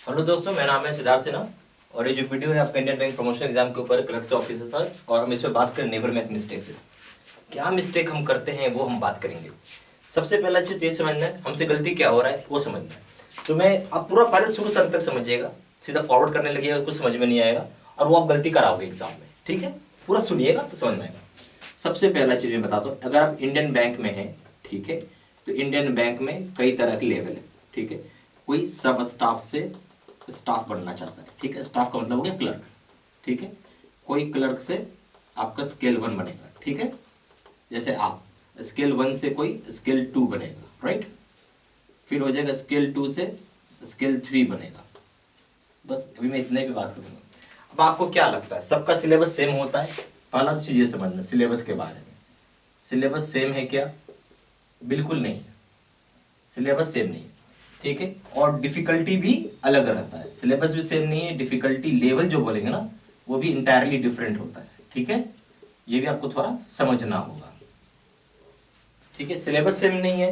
Hello दोस्तों, मेरा नाम है सिद्धार्थ सिन्हा और ये जो वीडियो है आपका इंडियन बैंक प्रमोशन एग्जाम के ऊपर क्लर्क से ऑफिसर सर, और हम इसमें बात करें नेवर मेक मिस्टेक से। क्या मिस्टेक हम करते हैं वो हम बात करेंगे। सबसे पहला चीज़ ये समझना है हमसे गलती क्या हो रहा है वो समझना है। तो मैं आप पूरा पहले शुरू से अंत तक समझिएगा, सीधा फॉरवर्ड करने लगिएगा कुछ समझ में नहीं आएगा और वो आप गलती कराओगे एग्जाम में। ठीक है, पूरा सुनिएगा तो समझ में आएगा। सबसे पहला चीज़ मैं बताता हूँ, अगर आप इंडियन बैंक में हैं, ठीक है, तो इंडियन बैंक में कई तरह के लेवल है। ठीक है, कोई सब स्टाफ से स्टाफ बनना चाहता है, ठीक है, स्टाफ का मतलब हो गया क्लर्क। ठीक है, कोई क्लर्क से आपका स्केल 1 बनेगा, ठीक है, जैसे आप स्केल 1 से कोई स्केल 2 बनेगा, राइट, फिर हो जाएगा स्केल 2 से स्केल 3 बनेगा। बस अभी मैं इतने भी बात करूंगा। अब आपको क्या लगता है सबका सिलेबस सेम होता है? पहला चीज ये समझना सिलेबस के बारे में, सिलेबस सेम है क्या? बिल्कुल नहीं, सिलेबस सेम नहीं है। ठीक है, और डिफिकल्टी भी अलग रहता है, सिलेबस भी सेम नहीं है, डिफिकल्टी लेवल जो बोलेंगे ना वो भी इंटायरली डिफरेंट होता है। ठीक है, ये भी आपको थोड़ा समझना होगा। ठीक है, सिलेबस सेम नहीं है,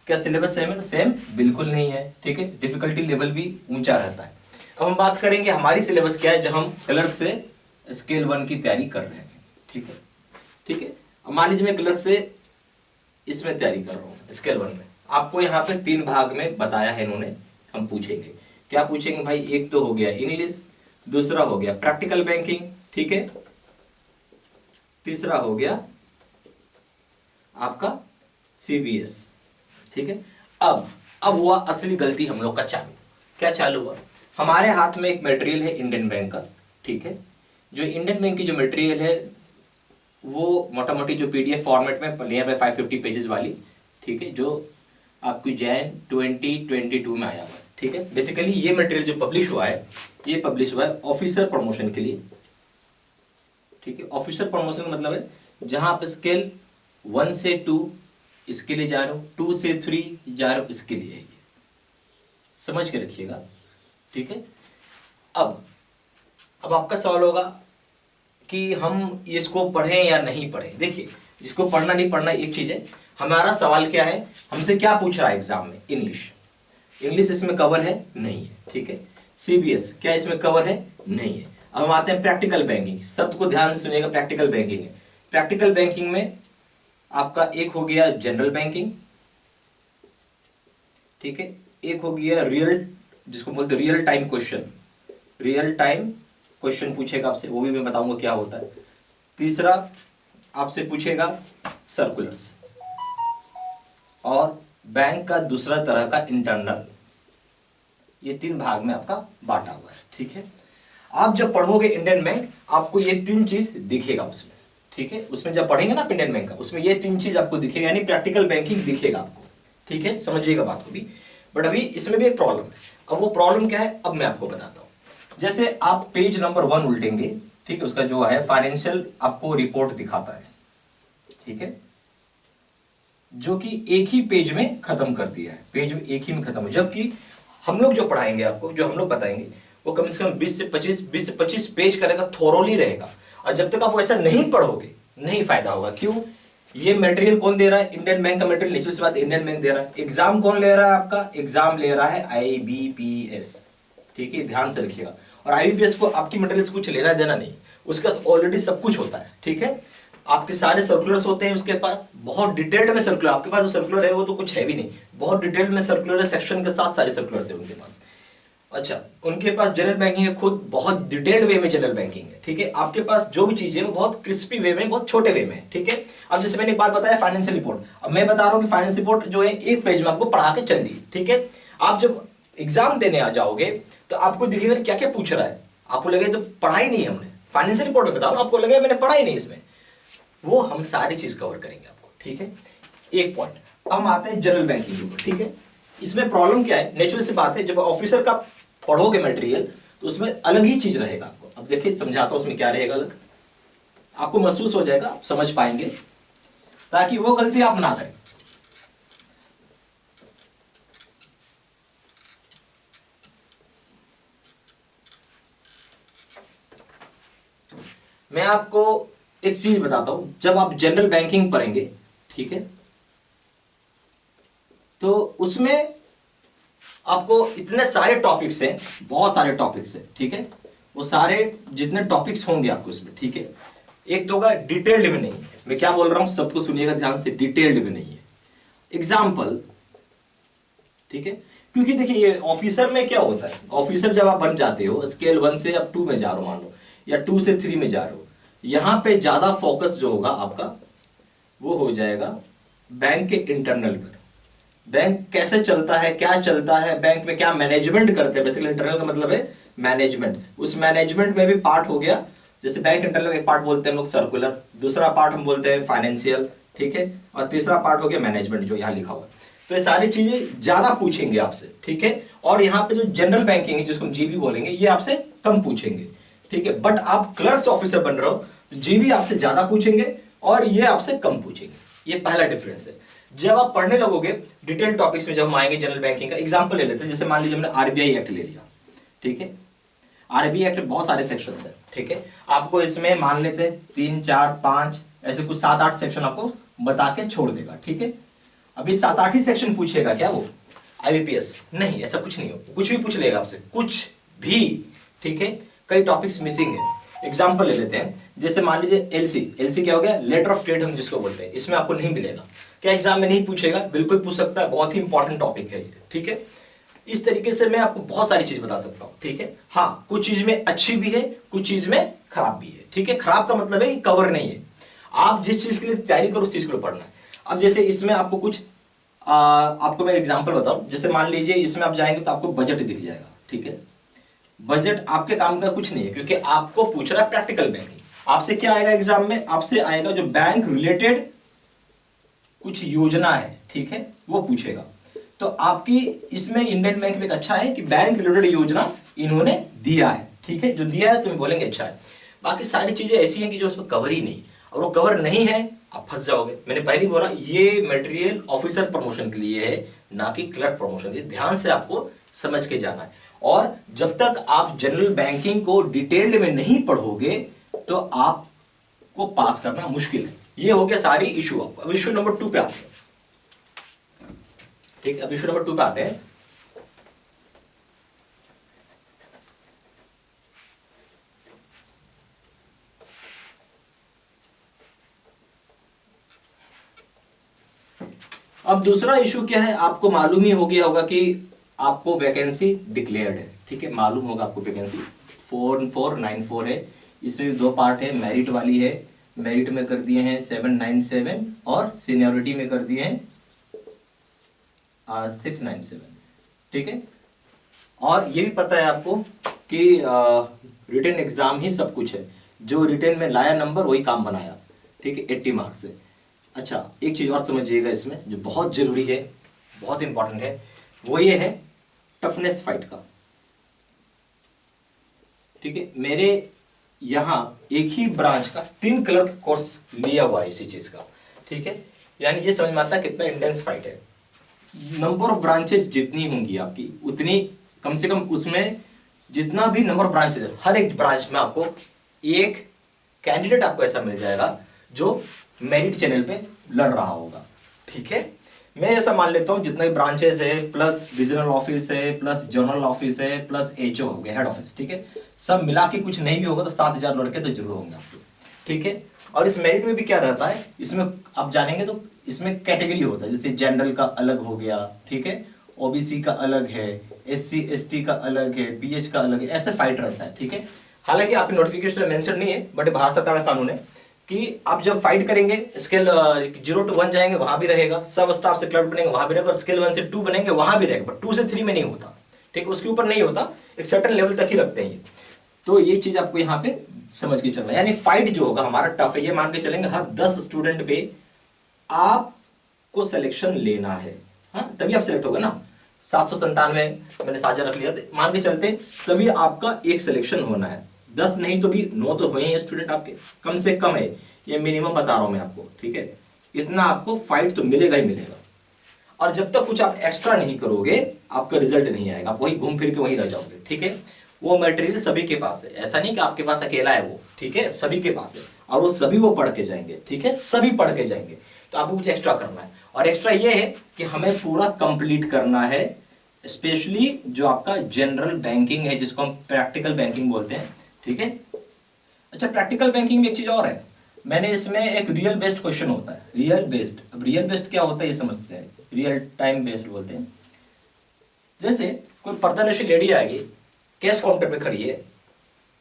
क्या सिलेबस सेम है? सेम बिल्कुल नहीं है। ठीक है, डिफिकल्टी लेवल भी ऊंचा रहता है। अब हम बात करेंगे हमारी सिलेबस क्या है जब हम क्लर्क से स्केल 1 की तैयारी कर रहे हैं। ठीक है, ठीक है, अब मान लीजिए मैं क्लर्क से इसमें तैयारी कर रहा हूँ स्केल 1 में। आपको यहाँ पे 3 भाग में बताया है इन्होंने, हम पूछेंगे क्या पूछेंगे भाई। एक तो हो गया इंग्लिश, दूसरा हो गया प्रैक्टिकल बैंकिंग, ठीक है, तीसरा हो गया आपका सीबीएस। ठीक है, अब हुआ असली गलती हम लोग का चालू। क्या चालू हुआ? हमारे हाथ में एक मटेरियल है इंडियन बैंक का, ठीक है, जो इंडियन बैंक की जो मटेरियल है वो मोटा मोटी जो पीडीएफ फॉर्मेट में नियर बाय 550 पेजेस वाली, ठीक है, जो आपकी जैन 2022 में आया हुआ है। ठीक है, बेसिकली ये मटेरियल जो पब्लिश हुआ है ये पब्लिश हुआ है ऑफिसर प्रमोशन के लिए। ठीक है, ऑफिसर प्रमोशन का मतलब है जहां आप स्केल 1 से 2 इसके लिए जा रहे हो, 2 से 3 जा रहे हो, इसके लिए है ये, समझ के रखिएगा। ठीक है, अब आपका सवाल होगा कि हम इसको पढ़ें या नहीं पढ़ें। देखिए, इसको पढ़ना नहीं पढ़ना एक चीज है, हमारा सवाल क्या है, हमसे क्या पूछ रहा है एग्जाम में। इंग्लिश, इंग्लिश इसमें कवर है? नहीं है। ठीक है, सीबीएस क्या इसमें कवर है? नहीं है। अब हम आते हैं प्रैक्टिकल बैंकिंग, शब्द को ध्यान से सुनिएगा, प्रैक्टिकल बैंकिंग है। प्रैक्टिकल बैंकिंग में आपका एक हो गया जनरल बैंकिंग, ठीक है, एक हो गया रियल, जिसको बोलते हैं real time question, real time question पूछेगा आपसे, वो भी मैं बताऊंगा क्या होता है। तीसरा आपसे पूछेगा सर्कुलर्स, और बैंक का दूसरा तरह का इंटरनल। ये 3 भाग में आपका बांटा हुआ है। ठीक है, आप जब पढ़ोगे इंडियन बैंक आपको ये 3 चीज दिखेगा उसमें। ठीक है, उसमें जब पढ़ेंगे ना आप इंडियन बैंक का, उसमें ये 3 चीज आपको दिखेगा, यानी प्रैक्टिकल बैंकिंग दिखेगा आपको। ठीक है, समझिएगा बात को भी। बट अभी इसमें भी एक प्रॉब्लम है। अब वो प्रॉब्लम क्या है अब मैं आपको बताता हूं। जैसे आप पेज नंबर 1 उल्टेंगे, ठीक है, उसका जो है फाइनेंशियल आपको रिपोर्ट दिखाता है, ठीक है, जो कि एक ही पेज में खत्म कर दिया है, पेज में एक ही में खत्म है। जबकि हम लोग जो पढ़ाएंगे आपको, जो हम लोग बताएंगे वो कम से कम 20 से 25 पेज करेगा, थोरोली रहेगा। और जब तक आप वैसा नहीं पढ़ोगे नहीं फायदा होगा। क्यों? ये मटेरियल कौन दे रहा है? इंडियन बैंक का मटेरियल, नेचुरल सी बात इंडियन बैंक दे रहा है। एग्जाम कौन ले रहा है आपका? एग्जाम ले रहा है आईबीपीएस। ठीक है, ध्यान से रखिएगा। और आईबीपीएस को आपकी मटेरियल से कुछ लेना देना नहीं, उसका ऑलरेडी सब कुछ होता है। ठीक है, आपके सारे सर्कुलर्स होते हैं उसके पास, बहुत डिटेल्ड में सर्कुलर, आपके पास जो सर्कुलर है वो तो कुछ है भी नहीं, बहुत डिटेल्ड में सर्कुलर है, सेक्शन के साथ सारे सर्कुलर्स है उनके पास। अच्छा, उनके पास जनरल बैंकिंग है, खुद बहुत डिटेल्ड वे में जनरल बैंकिंग है। ठीक है, आपके पास जो भी चीजें वो बहुत क्रिस्पी वे में, बहुत छोटे वे में। ठीक है, अब जैसे मैंने एक बात बताया फाइनेंशियल रिपोर्ट, अब मैं बता रहा हूँ कि फाइनेंशियल रिपोर्ट जो है एक पेज में आपको पढ़ा के चल दी। ठीक है, आप जब एग्जाम देने आ जाओगे तो आपको दिखेगा क्या क्या पूछ रहा है, आपको लगे तो पढ़ाई नहीं हमने फाइनेंशियल रिपोर्ट में, बताओ आपको लगे मैंने पढ़ाई नहीं इसमें, वो हम सारी चीज कवर करेंगे आपको। ठीक है, एक पॉइंट। अब हम आते हैं जनरल बैंकिंग के ऊपर। ठीक है, इसमें प्रॉब्लम क्या है, नेचुरल सी बात है, जब ऑफिसर का पढ़ोगे मटेरियल तो उसमें अलग ही चीज रहेगा आपको। अब देखिए समझाता हूं उसमें क्या रहेगा अलग, आपको महसूस हो जाएगा, आप समझ पाएंगे, ताकि वो गलती आप ना करें। मैं आपको एक चीज बताता हूं, जब आप जनरल बैंकिंग पढ़ेंगे, ठीक है, तो उसमें आपको इतने सारे टॉपिक्स हैं, बहुत सारे टॉपिक्स हैं, ठीक है, वो सारे जितने टॉपिक्स होंगे आपको इसमें, ठीक है। एक तो होगा डिटेल्ड में नहीं है, मैं क्या बोल रहा हूं सबको सुनिएगा ध्यान से, डिटेल्ड में नहीं है। एग्जाम्पल, ठीक है, क्योंकि देखिए ये ऑफिसर में क्या होता है, ऑफिसर जब आप बन जाते हो स्केल 1 से अब 2 में जा रहे हो मान लो, या 2 से 3 में जा रहे हो, यहां पे ज्यादा फोकस जो होगा आपका वो हो जाएगा बैंक के इंटरनल पर। बैंक कैसे चलता है, क्या चलता है, बैंक में क्या मैनेजमेंट करते हैं, बेसिकली इंटरनल का मतलब है मैनेजमेंट। उस मैनेजमेंट में भी पार्ट हो गया, जैसे बैंक इंटरनल एक पार्ट बोलते हैं हम लोग सर्कुलर, दूसरा पार्ट हम बोलते हैं फाइनेंशियल, ठीक है, और तीसरा पार्ट हो गया मैनेजमेंट जो यहाँ लिखा हुआ है। तो ये सारी चीजें ज्यादा पूछेंगे आपसे, ठीक है। और यहाँ पे जो जनरल बैंकिंग है जिसको हम जीबी बोलेंगे, ये आपसे कम पूछेंगे, ठीक है। बट आप क्लर्क्स ऑफिसर बन रहे हो, जीबी आपसे ज्यादा पूछेंगे और ये आपसे कम पूछेंगे। ये पहला डिफरेंस है। जब आप पढ़ने लगोगे डिटेल टॉपिक्स में, जब हम आएंगे जनरल बैंकिंग का एग्जांपल ले लेते हैं, जैसे मान लीजिए हमने आरबीआई एक्ट ले लिया, ठीक है। आरबीआई एक्ट में बहुत सारे सेक्शंस हैं, ठीक है। आपको इसमें मान लेते हैं 3, 4, 5 ऐसे कुछ 7, 8 सेक्शन आपको बता के छोड़ देगा, ठीक है। अभी 7, 8 ही सेक्शन पूछेगा क्या वो आईबीपीएस? नहीं, ऐसा कुछ नहीं हो, कुछ भी पूछ लेगा आपसे, कुछ भी, ठीक है। कई टॉपिक्स मिसिंग है। एग्जाम्पल ले लेते हैं, जैसे मान लीजिए एलसी, एलसी क्या हो गया, लेटर ऑफ क्रेडिट हम जिसको बोलते हैं, इसमें आपको नहीं मिलेगा। क्या एग्जाम में नहीं पूछेगा? बिल्कुल पूछ सकता है, बहुत ही इंपॉर्टेंट टॉपिक है, ठीक है। इस तरीके से मैं आपको बहुत सारी चीज बता सकता हूं, ठीक है। हाँ, कुछ चीज में अच्छी भी है, कुछ चीज में खराब भी है, ठीक है। खराब का मतलब है कि कवर नहीं है। आप जिस चीज के लिए तैयारी करो उस चीज को पढ़ना है। अब जैसे इसमें आपको कुछ आपको मैं एग्जांपल बताऊं, जैसे मान लीजिए इसमें आप जाएंगे तो आपको बजट दिख जाएगा, ठीक है। बजट आपके काम का कुछ नहीं है, क्योंकि आपको पूछ रहा है प्रैक्टिकल बैंकिंग। आपसे क्या आएगा एग्जाम में? आपसे आएगा जो बैंक रिलेटेड कुछ योजना है, ठीक है, वो पूछेगा। तो आपकी इसमें इंडियन बैंक में एक अच्छा है कि बैंक रिलेटेड योजना इन्होंने दिया है, ठीक है। जो दिया है तुम्हें बोलेंगे अच्छा है। बाकी सारी चीजें ऐसी हैं कि जो उसमें कवर ही नहीं, और वो कवर नहीं है आप फंस जाओगे। मैंने पहले ही बोला ये मटेरियल ऑफिसर प्रमोशन के लिए है, ना कि क्लर्क प्रमोशन के लिए। ध्यान से आपको समझ के जाना है। और जब तक आप जनरल बैंकिंग को डिटेल्ड में नहीं पढ़ोगे तो आपको पास करना मुश्किल है। ये हो गया सारी इशू। आपको अब इशू नंबर 2 पे आते हैं, ठीक है। अब इशू नंबर 2 पे आते हैं। अब दूसरा इशू क्या है, आपको मालूम ही हो गया होगा कि आपको वैकेंसी डिक्लेयर्ड है, ठीक है। मालूम होगा आपको वैकेंसी 4494 है। इसमें 2 पार्ट है, मेरिट वाली है, मेरिट में कर दिए हैं 797 और सीनियरिटी में कर दिए हैं 697, ठीक है। और ये भी पता है आपको कि रिटन एग्जाम ही सब कुछ है। जो रिटन में लाया नंबर वही काम बनाया, ठीक है, 80 मार्क्स से। अच्छा, एक चीज और समझिएगा इसमें जो बहुत जरूरी है, बहुत इंपॉर्टेंट है, वो ये है टफनेस फाइट का, ठीक है। मेरे यहां एक ही ब्रांच का 3 क्लर्क कोर्स लिया हुआ है इसी चीज का, ठीक है। यानी ये समझ में आता है कितना इंटेंस फाइट है। नंबर ऑफ ब्रांचेस जितनी होंगी आपकी उतनी, कम से कम उसमें जितना भी नंबर ऑफ ब्रांचेस है, हर एक ब्रांच में आपको एक कैंडिडेट आपको ऐसा मिल जाएगा जो मेरिट चैनल पे लड़ रहा होगा, ठीक है। मैं ऐसा मान लेता हूं जितने ब्रांचेस है, प्लस रीजनल ऑफिस है, प्लस जनरल ऑफिस है, प्लस एचओ हो गया, हेड ऑफिस, ठीक है, सब मिला के कुछ नहीं भी होगा तो 7000 लड़के तो जरूर होंगे आपके, ठीक है। और इस मेरिट में भी क्या रहता है, इसमें आप जानेंगे तो इसमें कैटेगरी होता है, जैसे जनरल का अलग हो गया, ठीक है, ओबीसी का अलग है, एससी एसटी का अलग है, बीएच का अलग है, ऐसे फाइट रहता है, ठीक है। हालांकि आपके नोटिफिकेशन में मेंशन नहीं है, बट भारत सरकार का कानून है कि आप जब फाइट करेंगे स्केल 0 to 1 जाएंगे वहां भी रहेगा, सब स्टाफ से क्लर्क बनेंगे वहां भी रहेगा, और स्केल 1 से 2 बनेंगे वहां भी रहेगा, बट 2 से 3 में नहीं होता, ठीक है, उसके ऊपर नहीं होता, एक सर्टेन लेवल तक ही रखते हैं ये। तो ये चीज आपको यहाँ पे समझ के चलना, यानी फाइट जो होगा हमारा टफ है। ये मान के चलेंगे हर 10 स्टूडेंट पे आपको सिलेक्शन लेना है, हाँ, तभी आप सिलेक्ट होगा ना। 797 मैंने साझा रख लिया, मान के चलते तभी आपका एक सिलेक्शन होना है। 10 नहीं तो भी 9 तो हुए हैं स्टूडेंट आपके, कम से कम है, ये मिनिमम बता रहा हूं मैं आपको, ठीक है। इतना आपको फाइट तो मिलेगा ही मिलेगा। और जब तक कुछ आप एक्स्ट्रा नहीं करोगे आपका रिजल्ट नहीं आएगा, आप वही घूम फिर के वहीं रह जाओगे, ठीक है। वो मटेरियल सभी के पास है, ऐसा नहीं कि आपके पास अकेला है वो, ठीक है, सभी के पास है, और वो सभी वो पढ़ के जाएंगे, ठीक है, सभी पढ़ के जाएंगे। तो आपको कुछ एक्स्ट्रा करना है, और एक्स्ट्रा ये है कि हमें पूरा कंप्लीट करना है स्पेशली जो आपका जनरल बैंकिंग है जिसको हम प्रैक्टिकल बैंकिंग बोलते हैं, ठीक है। अच्छा, प्रैक्टिकल बैंकिंग में एक चीज और है, मैंने इसमें एक रियल बेस्ड क्वेश्चन होता है, रियल बेस्ड। अब रियल बेस्ड क्या होता है ये समझते हैं, रियल टाइम बेस्ड बोलते हैं। जैसे कोई पर्दनशी लेडी आएगी, कैश काउंटर पे खड़ी है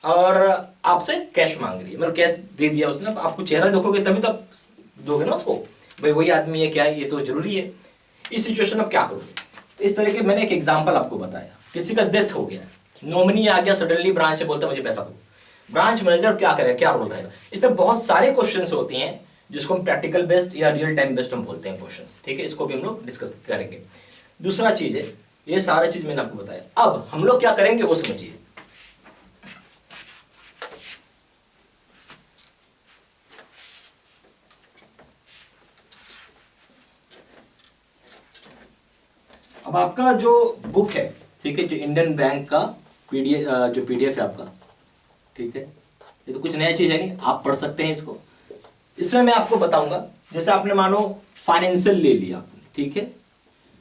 और आपसे कैश मांग रही है, मतलब कैश दे दिया उसने, आपको चेहरा देखोगे तभी तो आप दोगे ना उसको, भाई वही आदमी है क्या है, ये तो जरूरी है। इस सिचुएशन में आप क्या करोगे? तो इस तरह के मैंने एक एग्जांपल आपको बताया, किसी का डेथ हो गया, नॉमिनी आ गया सडनली ब्रांच से, बोलता मुझे पैसा दो, ब्रांच मैनेजर क्या करेगा, क्या रोल रहेगा? इससे बहुत सारे क्वेश्चंस होते हैं जिसको हम प्रैक्टिकल बेस्ड या रियल टाइम बेस्ड हम बोलते हैं क्वेश्चंस, ठीक है। इसको भी हम लोग डिस्कस करेंगे। दूसरा चीज है, ये सारा चीज मैंने आपको बताया, अब हम लोग क्या करेंगे वो समझिए। अब आपका जो बुक है, ठीक है, जो इंडियन बैंक का पीडीएफ, जो पीडीएफ है आपका, ठीक है, ये तो कुछ नया चीज है नहीं, आप पढ़ सकते हैं इसको। इसमें मैं आपको बताऊंगा, जैसे आपने मानो फाइनेंशियल ले लिया, ठीक है,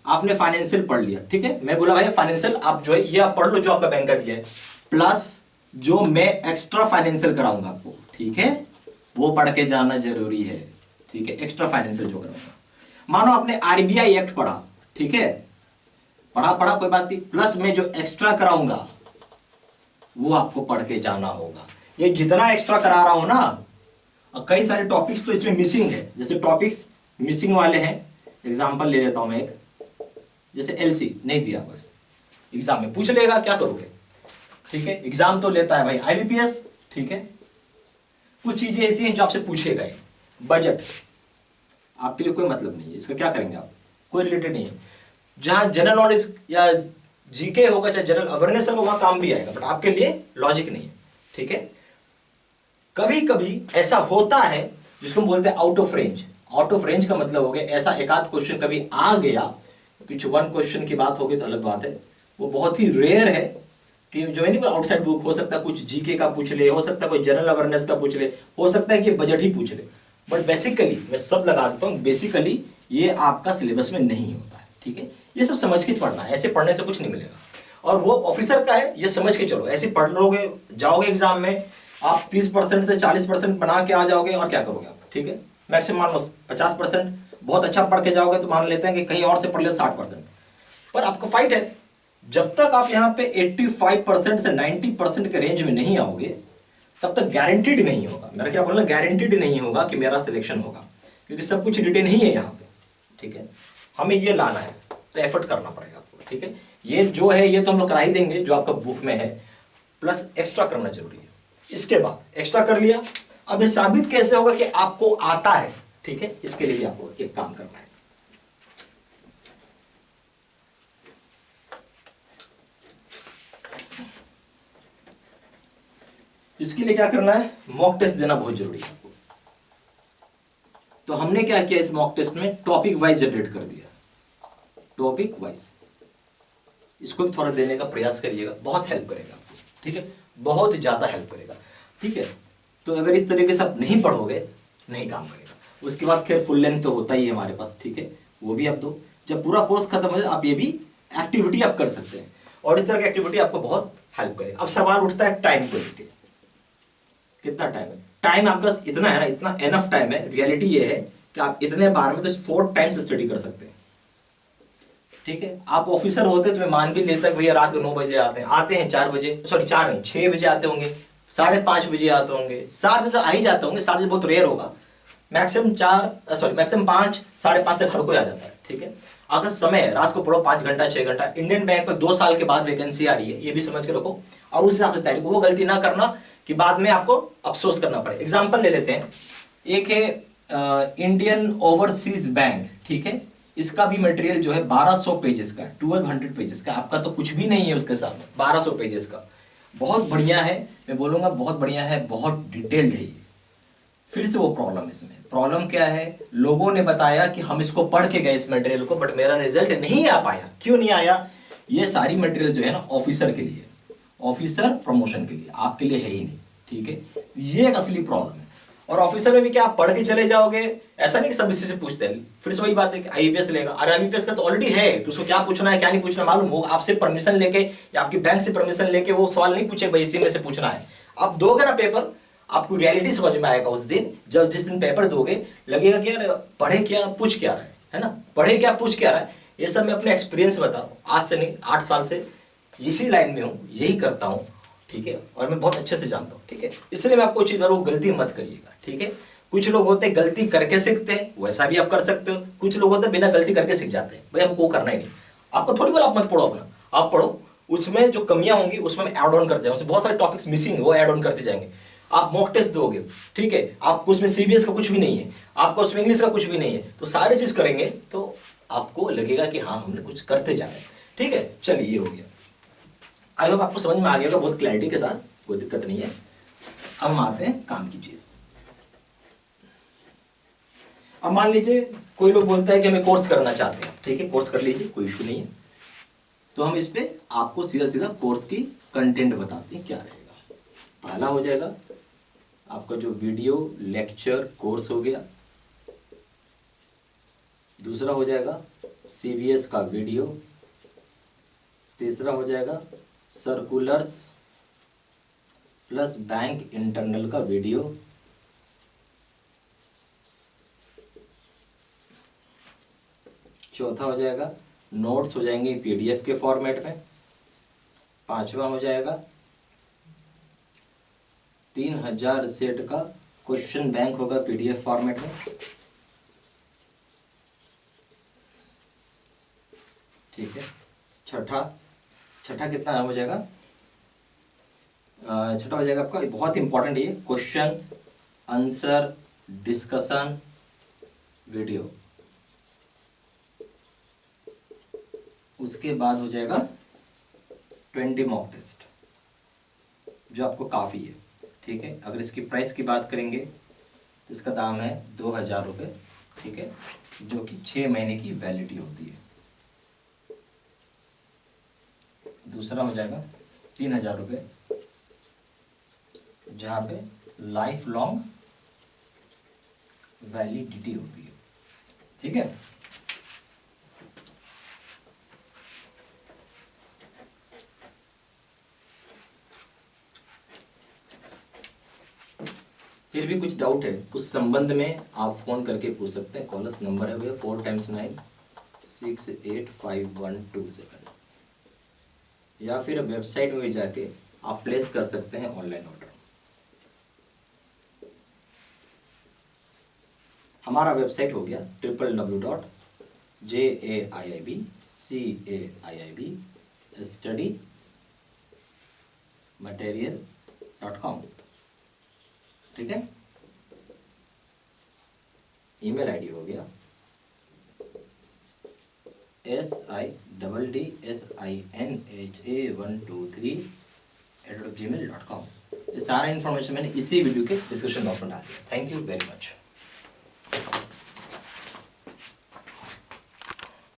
आपने फाइनेंशियल पढ़ लिया, ठीक है, मैं बोला भाई फाइनेंशियल आप जो है ये आप पढ़ लो जो आपका बैंक का दिया है, प्लस जो मैं एक्स्ट्रा फाइनेंशियल कराऊंगा आपको, ठीक है, वो पढ़ के जाना जरूरी है, ठीक है, एक्स्ट्रा फाइनेंशियल जो कराऊंगा। मानो आपने आरबीआई एक्ट पढ़ा, ठीक है, पढ़ा कोई बात नहीं, प्लस में जो एक्स्ट्रा कराऊंगा वो आपको पढ़ के जाना होगा। ये जितना एक्स्ट्रा करा रहा हूं ना, और कई सारे टॉपिक्स तो इसमें मिसिंग है, जैसे टॉपिक्स मिसिंग वाले हैं। एग्जांपल ले लेता हूं मैं एक, जैसे एलसी नहीं दिया हुआ है, एग्जाम में पूछ लेगा, क्या करोगे, ठीक है, एग्जाम तो लेता है भाई आईबीपीएस, ठीक है। कुछ चीजें ऐसी हैं जो आपसे पूछेगा। बजट आपके लिए कोई मतलब नहीं है, इसका क्या करेंगे आप, कोई रिलेटेड नहीं है। जहां जनरल नॉलेज या जीके होगा, चाहे जनरल अवेयरनेस होगा, वहां काम भी आएगा, बट आपके लिए लॉजिक नहीं है, ठीक है। कभी कभी ऐसा होता है जिसको हम बोलते हैं out of range. Out of range का मतलब हो गया ऐसा एक आध क्वेश्चन कभी आ गया, कुछ वन क्वेश्चन की बात होगी तो अलग बात है, वो बहुत ही रेयर है कि जो है नहीं आउटसाइड बुक, हो सकता है कुछ जीके का पूछ ले, हो सकता है कोई जनरल अवेयरनेस का पूछ ले, हो सकता है कि बजट ही पूछ ले, बट बेसिकली मैं सब लगा देता हूँ, बेसिकली ये आपका सिलेबस में नहीं होता है, ठीक है। ये सब समझ के पढ़ना है, ऐसे पढ़ने से कुछ नहीं मिलेगा। और वो ऑफिसर का है, ये समझ के चलो, ऐसे पढ़ लोगे जाओगे एग्जाम में, आप 30% से 40% बना के आ जाओगे, और क्या करोगे आप, ठीक है, मैक्सिमम मान लो 50%, बहुत अच्छा पढ़ के जाओगे तो मान लेते हैं कि कहीं और से पढ़ ले 60%, पर आपका फाइट है। जब तक आप यहाँ पे 85% से 90% के रेंज में नहीं आओगे, तब तक गारंटीड नहीं होगा, मेरा क्या बोलना, गारंटीड नहीं होगा कि मेरा सिलेक्शन होगा, क्योंकि सब कुछ रिटेन ही है यहाँ पे, ठीक है। हमें ये लाना है तो एफर्ट करना पड़ेगा आपको, ठीक है। ये जो है ये तो हम लोग करा ही देंगे जो आपका बुक में है, प्लस एक्स्ट्रा करना जरूरी है। इसके बाद एक्स्ट्रा कर लिया, अब ये साबित कैसे होगा कि आपको आता है, ठीक है, इसके लिए आपको एक काम करना है। इसके लिए क्या करना है, मॉक टेस्ट देना बहुत जरूरी है आपको। तो हमने क्या किया इस मॉक टेस्ट में, टॉपिक वाइज जनरेट कर दिया, टॉपिक वाइज। इसको भी थोड़ा देने का प्रयास करिएगा, बहुत हेल्प करेगा आपको, ठीक है, बहुत ज्यादा हेल्प करेगा, ठीक है। तो अगर इस तरीके से आप नहीं पढ़ोगे नहीं काम करेगा। उसके बाद खैर फुल लेंथ तो होता ही है हमारे पास, ठीक है, वो भी आप दो। जब पूरा कोर्स खत्म हो जाए आप ये भी एक्टिविटी आप कर सकते हैं, और इस तरह की एक्टिविटी आपको बहुत हेल्प करेगा। अब सवाल उठता है टाइम को लेकर, कितना टाइम है, टाइम आपके पास इतना है ना, इतना एनफ टाइम है। रियलिटी ये है कि आप इतने बार में तो 4 टाइम्स स्टडी कर सकते हैं, ठीक है। आप ऑफिसर होते तो मैं मान भी लेता कि भैया रात को 9 बजे आते हैं 4 बजे, सॉरी 4 नहीं 6 बजे आते होंगे, 5:30 बजे आते होंगे, 7 बजे आ ही जाते होंगे, 7 बजे बहुत रेयर होगा, मैक्सिमम 5 5:30 से घर को आ जाता है, ठीक है। अगर समय रात को पढ़ो 5 घंटा 6 घंटा, इंडियन बैंक में 2 साल के बाद वैकेंसी आ रही है, ये भी समझ के रखो, और उस हिसाब से तैयारी को, वो गलती ना करना कि बाद में आपको अफसोस करना पड़े। एग्जाम्पल ले लेते हैं, एक है इंडियन ओवरसीज बैंक, ठीक है, इसका भी मटेरियल जो है 1200 पेजेस का है, 1200 पेजेस का, आपका तो कुछ भी नहीं है उसके साथ, 1200 पेजेस का, बहुत बढ़िया है, मैं बोलूंगा बहुत बढ़िया है, बहुत डिटेल्ड है ये। फिर से वो प्रॉब्लम, इसमें प्रॉब्लम क्या है, लोगों ने बताया कि हम इसको पढ़ के गए इस मटेरियल को, बट मेरा रिजल्ट नहीं आ पाया। क्यों नहीं आया, ये सारी मटेरियल जो है ना ऑफिसर के लिए, ऑफिसर प्रमोशन के लिए, आपके लिए है ही नहीं, ठीक है, ये एक असली प्रॉब्लम है। और ऑफिसर में भी क्या आप पढ़ के चले जाओगे, ऐसा नहीं कि सब इसी से पूछते हैं। फिर से वही बात है कि आईपीएस लेगा, अरे आईपीएस का ऑलरेडी है तो उसको क्या पूछना है क्या नहीं पूछना मालूम हो, आपसे परमिशन लेके या आपकी बैंक से परमिशन लेके वो सवाल नहीं पूछे भाई इसी में से पूछना है। आप दोगे ना पेपर, आपको रियलिटी समझ में आएगा उस दिन, जब जिस दिन पेपर दोगे लगेगा कि यार पढ़े क्या पूछ क्या रहा है ना, पढ़े क्या पूछ क्या रहा है। ये सब मैं अपने एक्सपीरियंस से बता रहा हूँ, आज से नहीं 8 साल से इसी लाइन में हूँ, यही करता हूँ, ठीक है, और मैं बहुत अच्छे से जानता हूँ, ठीक है। इसलिए मैं आपको चीज वो गलती मत करिएगा, ठीक है। कुछ लोग होते हैं गलती करके सीखते हैं, वैसा भी आप कर सकते हो। कुछ लोग होते हैं बिना गलती करके सीख जाते हैं, भाई हमको करना ही नहीं। आपको थोड़ी बोला आप मत पढ़ो अपना, आप पढ़ो, उसमें जो कमियां होंगी उसमें ऐड ऑन करते जाएंगे, उसमें बहुत सारे टॉपिक्स मिसिंग है वो ऐड ऑन करते जाएंगे। आप मॉक टेस्ट दोगे, ठीक है, आपको उसमें सीबीएस का कुछ भी नहीं है, आपको उसमें इंग्लिश का कुछ भी नहीं है, तो सारी चीज करेंगे तो आपको लगेगा कि हाँ हमने कुछ करते जा रहे हैं, ठीक है। चलिए ये हो गया, आई होप आपको समझ में आ गया होगा बहुत क्लैरिटी के साथ, कोई दिक्कत नहीं है। अब हम आते हैं काम की चीज। अब मान लीजिए कोई लोग बोलता है कि हमें कोर्स करना चाहते हैं, ठीक है, कोर्स कर लीजिए, कोई इशू नहीं है। तो हम इस पे आपको सीधा सीधा कोर्स की कंटेंट बताते हैं क्या रहेगा। पहला हो जाएगा आपका जो वीडियो लेक्चर कोर्स हो गया, दूसरा हो जाएगा सीबीएस का वीडियो, तीसरा हो जाएगा सर्कुलर्स प्लस बैंक इंटरनल का वीडियो, चौथा हो जाएगा नोट्स हो जाएंगे पीडीएफ के फॉर्मेट में, पांचवा हो जाएगा 3000 सेट का क्वेश्चन बैंक होगा पीडीएफ फॉर्मेट में, ठीक है। छठा कितना हो जाएगा, छठा हो जाएगा आपका बहुत इंपॉर्टेंट ये क्वेश्चन आंसर डिस्कशन वीडियो। उसके बाद हो जाएगा 20 मॉक टेस्ट जो आपको काफ़ी है, ठीक है। अगर इसकी प्राइस की बात करेंगे तो इसका दाम है 2000 रुपये, ठीक है, जो कि 6 महीने की वैलिडिटी होती है। दूसरा हो जाएगा 3000 रुपये, जहाँ पे लाइफ लॉन्ग वैलिडिटी होती है, ठीक है। फिर भी कुछ डाउट है उस संबंध में आप फोन करके पूछ सकते हैं। कॉलर्स नंबर है 4 × 9 685 127, या फिर वेबसाइट में जाके आप प्लेस कर सकते हैं ऑनलाइन ऑर्डर। हमारा वेबसाइट हो गया www.jaiibstudymaterial.com, ठीक है। ईमेल आईडी हो गया sidnha123@gmail.com। ये सारा इन्फॉर्मेशन मैंने इसी वीडियो के डिस्क्रिप्शन बॉक्स में डाल दिया। Thank you very much.